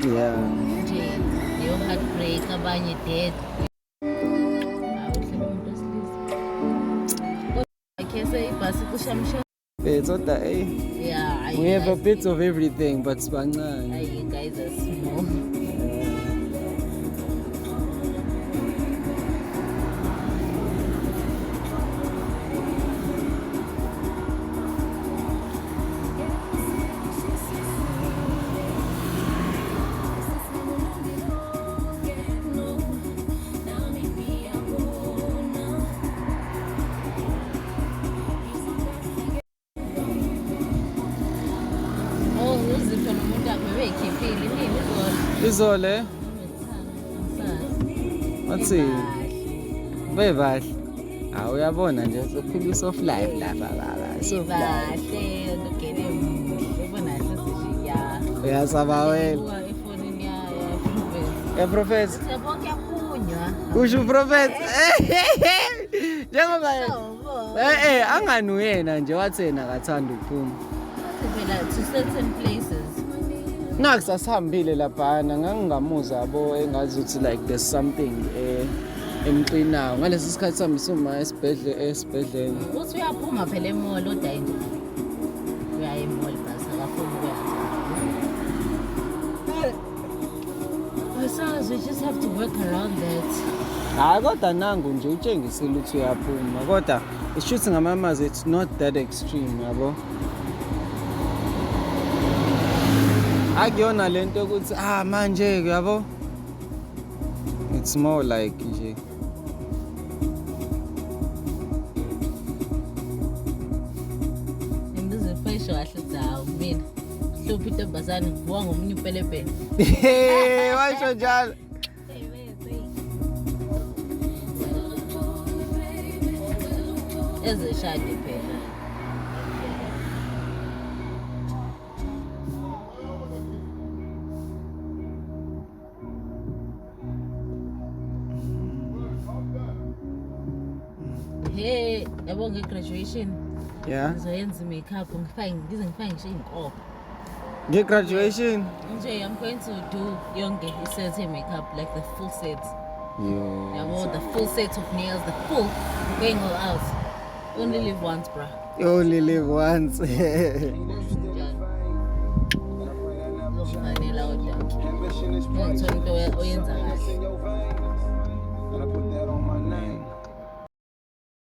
Yeah. nje leyo heartbreak abanye dead awuhlele umuntu wesilisa akhe seyibhasi kushamsha Kodwa yeah we have a bit of everything but sibancane. you guys are small. Izole. Wathi bebahle. Uyabona nje sophila soft life lapha baba. So bahle ngene ubona sesiya uyasaba wena. efonini ya Professor. bonke yaphunywa Usho prophet. Njengoba angani uyena nje wathi yena akathanda ukuphuma. phela to certain places Nakusasihambile laphana ngangingamuza yabo engazi ukuthi like there's something emqinayo ngalesi sikhathi sami suma esibhedlela uthi uyaphuma phela emall odayi nje uyaya emall basi akafuni ukuya so we just have to work around that. Kodwa nangu nje utshengisile ukuthi uyaphuma kodwa ishuthi ngamamazi it's not that extreme yabo. Akuyona lento ukuthi manje yabo. It's more like nje ngizifesho kahle zawo mina hluphi intombazane ngibuka ngomunye upelepele washo njalo. ezeshade phela hey yabo nge-graduation Yeah. ngizoyenza i-makeup ngifake ngisho iy'nkomo Nge-graduation. nje I'm going to do yonke i-set ye-makeup like the full set yabo the full set of nails the full going all out. Only live once bra. You only live once. Ngizomfanela kodwa ngithola into oyenza kahle.